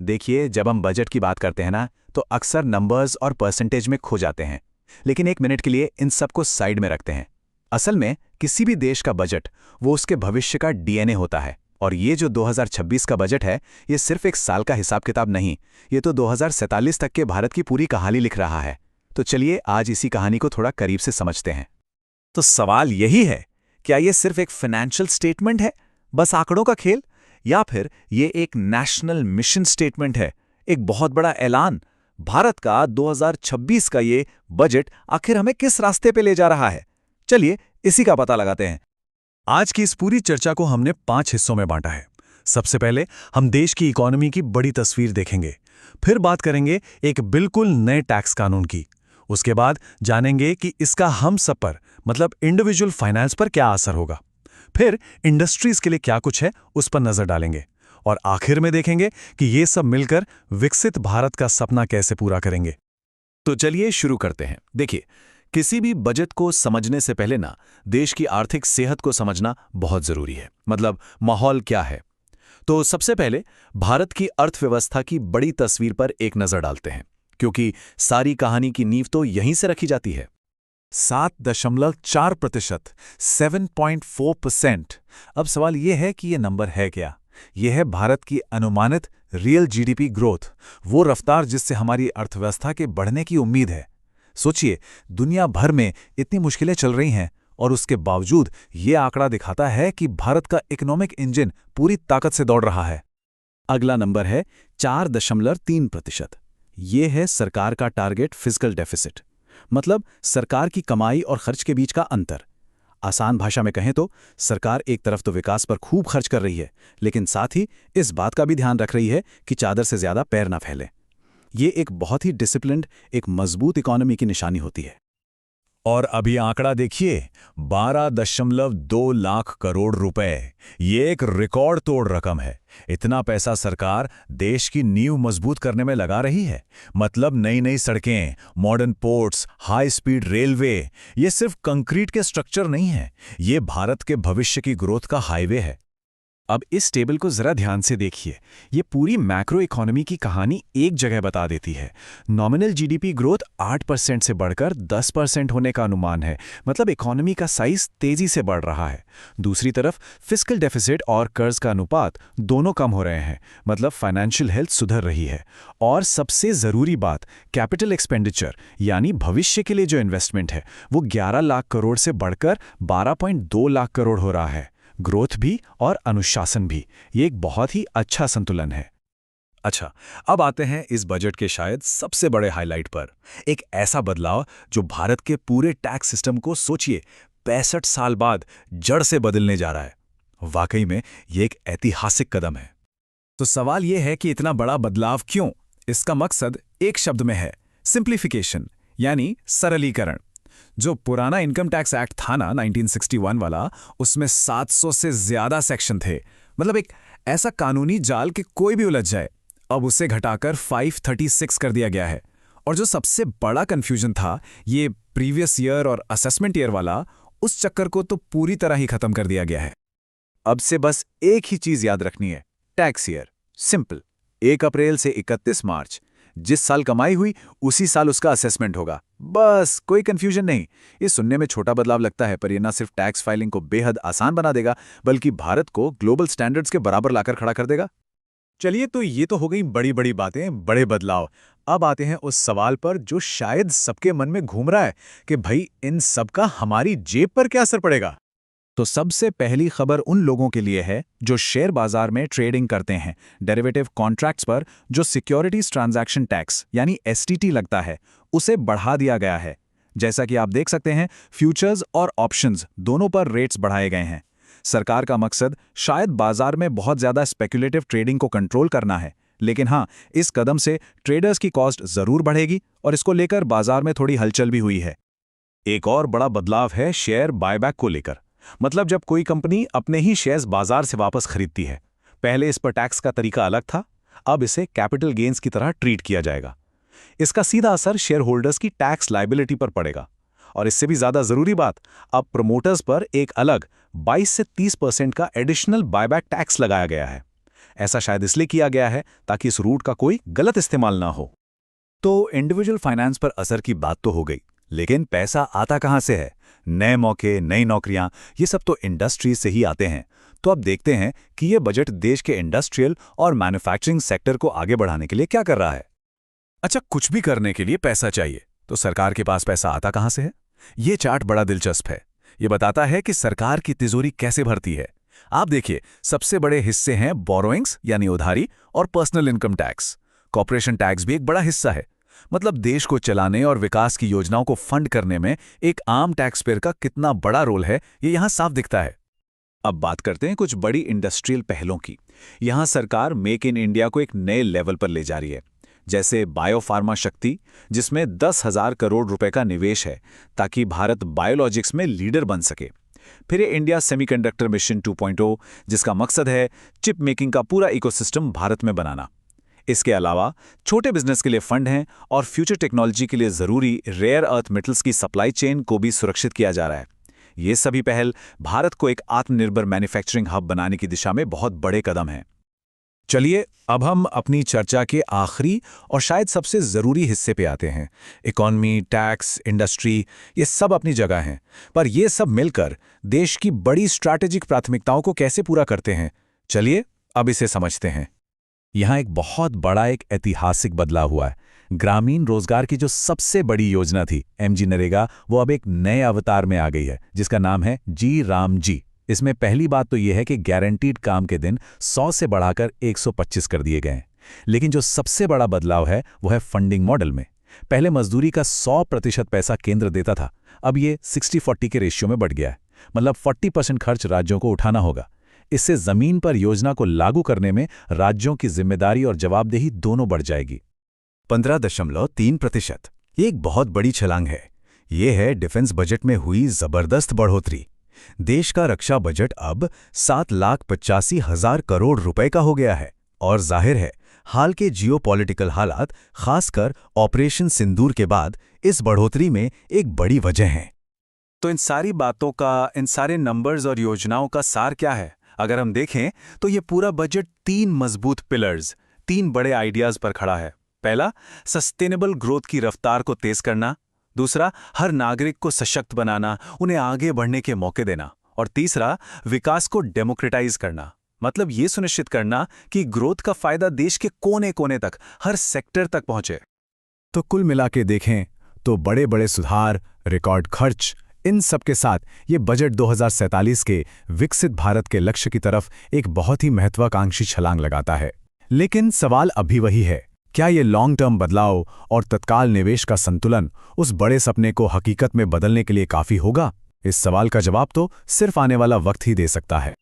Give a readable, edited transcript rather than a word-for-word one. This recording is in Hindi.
देखिए, जब हम बजट की बात करते हैं ना, तो अक्सर नंबर्स और परसेंटेज में खो जाते हैं। लेकिन एक मिनट के लिए इन सबको साइड में रखते हैं। असल में किसी भी देश का बजट वो उसके भविष्य का डीएनए होता है। और ये जो 2026 का बजट है, ये सिर्फ एक साल का हिसाब किताब नहीं, ये तो 2047 तक के भारत की पूरी कहानी लिख रहा है। तो चलिए आज इसी कहानी को थोड़ा करीब से समझते हैं। तो सवाल यही है, क्या ये सिर्फ एक फाइनेंशियल स्टेटमेंट है, बस आंकड़ों का खेल, या फिर ये एक नेशनल मिशन स्टेटमेंट है, एक बहुत बड़ा ऐलान? भारत का 2026 का ये बजट आखिर हमें किस रास्ते पे ले जा रहा है? चलिए इसी का पता लगाते हैं। आज की इस पूरी चर्चा को हमने 5 हिस्सों में बांटा है। सबसे पहले हम देश की इकोनॉमी की बड़ी तस्वीर देखेंगे, फिर बात करेंगे एक बिल्कुल नए टैक्स कानून की। उसके बाद जानेंगे कि इसका हम सब पर, मतलब इंडिविजुअल फाइनेंस पर क्या असर होगा। फिर इंडस्ट्रीज के लिए क्या कुछ है उस पर नजर डालेंगे, और आखिर में देखेंगे कि ये सब मिलकर विकसित भारत का सपना कैसे पूरा करेंगे। तो चलिए शुरू करते हैं। देखिए, किसी भी बजट को समझने से पहले ना देश की आर्थिक सेहत को समझना बहुत जरूरी है। मतलब माहौल क्या है। तो सबसे पहले भारत की अर्थव्यवस्था की बड़ी तस्वीर पर एक नजर डालते हैं, क्योंकि सारी कहानी की नींव तो यहीं से रखी जाती है। 7.4%, 7.4%। अब सवाल यह है कि यह नंबर है क्या? यह है भारत की अनुमानित रियल जीडीपी ग्रोथ, वो रफ्तार जिससे हमारी अर्थव्यवस्था के बढ़ने की उम्मीद है। सोचिए, दुनिया भर में इतनी मुश्किलें चल रही हैं और उसके बावजूद ये आंकड़ा दिखाता है कि भारत का इकोनॉमिक इंजन पूरी ताकत से दौड़ रहा है। अगला नंबर है 4.3%। ये है सरकार का टारगेट फिस्कल डेफिसिट, मतलब सरकार की कमाई और खर्च के बीच का अंतर। आसान भाषा में कहें तो सरकार एक तरफ तो विकास पर खूब खर्च कर रही है, लेकिन साथ ही इस बात का भी ध्यान रख रही है कि चादर से ज्यादा पैर न फैले। ये एक बहुत ही डिसिप्लिन्ड, एक मजबूत इकोनॉमी की निशानी होती है। और अभी आंकड़ा देखिए, 12.2 लाख करोड़ रुपए। ये एक रिकॉर्ड तोड़ रकम है। इतना पैसा सरकार देश की नींव मजबूत करने में लगा रही है। मतलब नई नई सड़कें, modern ports, high speed railway. ये सिर्फ कंक्रीट के स्ट्रक्चर नहीं है, ये भारत के भविष्य की ग्रोथ का हाईवे है। अब इस टेबल को जरा ध्यान से देखिए। ये पूरी मैक्रो इकोनॉमी की कहानी एक जगह बता देती है। नॉमिनल जीडीपी ग्रोथ 8% से बढ़कर 10% होने का अनुमान है, मतलब इकोनॉमी का साइज तेजी से बढ़ रहा है। दूसरी तरफ फिस्कल डेफिसिट और कर्ज का अनुपात दोनों कम हो रहे हैं, मतलब फाइनेंशियल हेल्थ सुधर रही है। और सबसे जरूरी बात, कैपिटल एक्सपेंडिचर यानी भविष्य के लिए जो इन्वेस्टमेंट है, वो 11 लाख करोड़ से बढ़कर 12.2 लाख करोड़ हो रहा है। ग्रोथ भी और अनुशासन भी, ये एक बहुत ही अच्छा संतुलन है। अच्छा, अब आते हैं इस बजट के शायद सबसे बड़े हाइलाइट पर। एक ऐसा बदलाव जो भारत के पूरे टैक्स सिस्टम को, सोचिए, 65 साल बाद जड़ से बदलने जा रहा है। वाकई में ये एक ऐतिहासिक कदम है। तो सवाल यह है कि इतना बड़ा बदलाव क्यों? इसका मकसद एक शब्द में है, सिंप्लीफिकेशन, यानी सरलीकरण। जो पुराना इनकम टैक्स एक्ट था ना, 1961 वाला, उसमें 700 से ज्यादा सेक्शन थे। मतलब एक ऐसा कानूनी जाल कि कोई भी उलझ जाए। अब उसे घटाकर 536 कर दिया गया है। और जो सबसे बड़ा कंफ्यूजन था, ये प्रीवियस ईयर और असेसमेंट ईयर वाला, उस चक्कर को तो पूरी तरह ही खत्म कर दिया गया है। अब से बस एक ही चीज याद रखनी है, टैक्स ईयर। सिंपल, 1 अप्रैल से 31 मार्च। जिस साल कमाई हुई उसी साल उसका असेसमेंट होगा। बस, कोई कंफ्यूजन नहीं। ये सुनने में छोटा बदलाव लगता है, पर ये ना सिर्फ टैक्स फाइलिंग को बेहद आसान बना देगा, बल्कि भारत को ग्लोबल स्टैंडर्ड्स के बराबर लाकर खड़ा कर देगा। चलिए, तो ये तो हो गई बड़ी बड़ी बातें, बड़े बदलाव। अब आते हैं उस सवाल पर जो शायद सबके मन में घूम रहा है कि भाई इन सब का हमारी जेब पर क्या असर पड़ेगा। तो सबसे पहली खबर उन लोगों के लिए है जो शेयर बाजार में ट्रेडिंग करते हैं। डेरिवेटिव कॉन्ट्रैक्ट्स पर जो सिक्योरिटीज ट्रांजैक्शन टैक्स यानी एसटीटी लगता है, उसे बढ़ा दिया गया है। जैसा कि आप देख सकते हैं, फ्यूचर्स और ऑप्शंस दोनों पर रेट्स बढ़ाए गए हैं। सरकार का मकसद शायद बाजार में बहुत ज्यादा स्पेक्युलेटिव ट्रेडिंग को कंट्रोल करना है, लेकिन हाँ, इस कदम से ट्रेडर्स की कॉस्ट जरूर बढ़ेगी और इसको लेकर बाजार में थोड़ी हलचल भी हुई है। एक और बड़ा बदलाव है शेयर बायबैक को लेकर। मतलब जब कोई कंपनी अपने ही शेयर्स बाजार से वापस खरीदती है। पहले इस पर टैक्स का तरीका अलग था, अब इसे कैपिटल गेन्स की तरह ट्रीट किया जाएगा। इसका सीधा असर शेयर होल्डर्स की टैक्स लायबिलिटी पर पड़ेगा। और इससे भी ज्यादा जरूरी बात, अब प्रमोटर्स पर एक अलग 22 से 30% का एडिशनल बायबैक टैक्स लगाया गया है। ऐसा शायद इसलिए किया गया है ताकि इस रूट का कोई गलत इस्तेमाल ना हो। तो इंडिविजुअल फाइनेंस पर असर की बात तो हो गई, लेकिन पैसा आता कहाँ से है? नए मौके, नई नौकरियां, ये सब तो इंडस्ट्री से ही आते हैं। तो अब देखते हैं कि ये बजट देश के इंडस्ट्रियल और मैन्युफैक्चरिंग सेक्टर को आगे बढ़ाने के लिए क्या कर रहा है। अच्छा, कुछ भी करने के लिए पैसा चाहिए, तो सरकार के पास पैसा आता कहाँ से है? ये चार्ट बड़ा दिलचस्प है। ये बताता है कि सरकार की तिजोरी कैसे भरती है। आप देखिए, सबसे बड़े हिस्से हैं बोरोइंग्स यानी उधारी और personal income tax. Corporation tax भी एक बड़ा हिस्सा है। मतलब देश को चलाने और विकास की योजनाओं को फंड करने में एक आम टैक्स पेयर का कितना बड़ा रोल है, ये यहां साफ दिखता है। अब बात करते हैं कुछ बड़ी इंडस्ट्रियल पहलों की। यहां सरकार मेक इन इंडिया को एक नए लेवल पर ले जा रही है, जैसे बायोफार्मा शक्ति, जिसमें 10,000 करोड़ रुपए का निवेश है ताकि भारत बायोलॉजिक्स में लीडर बन सके। फिर ये इंडिया सेमीकंडक्टर मिशन 2.0, जिसका मकसद है चिप मेकिंग का पूरा इकोसिस्टम भारत में बनाना। इसके अलावा छोटे बिजनेस के लिए फंड हैं और फ्यूचर टेक्नोलॉजी के लिए जरूरी रेयर अर्थ मेटल्स की सप्लाई चेन को भी सुरक्षित किया जा रहा है। ये सभी पहल भारत को एक आत्मनिर्भर मैन्युफैक्चरिंग हब बनाने की दिशा में बहुत बड़े कदम हैं। चलिए, अब हम अपनी चर्चा के आखिरी और शायद सबसे ज़रूरी हिस्से पे आते हैं। इकॉनमी, टैक्स, इंडस्ट्री, ये सब अपनी जगह हैं, पर ये सब मिलकर देश की बड़ी स्ट्रैटेजिक प्राथमिकताओं को कैसे पूरा करते हैं? चलिए, अब इसे समझते हैं। यहाँ एक बहुत बड़ा एक ऐतिहासिक बदलाव हुआ है। ग्रामीण रोजगार की जो सबसे बड़ी योजना थी, एमजी नरेगा, वो अब एक नए अवतार में आ गई है, जिसका नाम है जी राम जी। इसमें पहली बात तो यह है कि गारंटीड काम के दिन 100 से बढ़ाकर 125 कर दिए गए हैं। लेकिन जो सबसे बड़ा बदलाव है वो है फंडिंग मॉडल में। पहले मजदूरी का 100% पैसा केंद्र देता था, अब ये 60-40 के रेशियो में बढ़ गया है। मतलब 40% खर्च राज्यों को उठाना होगा। इससे जमीन पर योजना को लागू करने में राज्यों की जिम्मेदारी और जवाबदेही दोनों बढ़ जाएगी। 15.3%, ये एक बहुत बड़ी छलांग है। ये है डिफेंस बजट में हुई जबरदस्त बढ़ोतरी। देश का रक्षा बजट अब 7,85,000 करोड़ रुपए का हो गया है। और जाहिर है, हाल के जियोपॉलिटिकल हालात, खासकर ऑपरेशन सिंदूर के बाद, इस बढ़ोतरी में एक बड़ी वजह है। तो इन सारी बातों का, इन सारे नंबर्स और योजनाओं का सार क्या है? अगर हम देखें तो ये पूरा बजट 3 मजबूत पिलर्स, 3 बड़े आइडियाज पर खड़ा है। पहला, सस्टेनेबल ग्रोथ की रफ्तार को तेज करना। दूसरा, हर नागरिक को सशक्त बनाना, उन्हें आगे बढ़ने के मौके देना। और तीसरा, विकास को डेमोक्रेटाइज करना, मतलब ये सुनिश्चित करना कि ग्रोथ का फायदा देश के कोने कोने तक, हर सेक्टर तक पहुंचे। तो कुल मिला के देखें तो बड़े बड़े सुधार, रिकॉर्ड खर्च, इन सब के साथ ये बजट 2047 के विकसित भारत के लक्ष्य की तरफ एक बहुत ही महत्वाकांक्षी छलांग लगाता है। लेकिन सवाल अभी वही है, क्या ये लॉन्ग टर्म बदलाव और तत्काल निवेश का संतुलन उस बड़े सपने को हकीकत में बदलने के लिए काफी होगा? इस सवाल का जवाब तो सिर्फ आने वाला वक्त ही दे सकता है।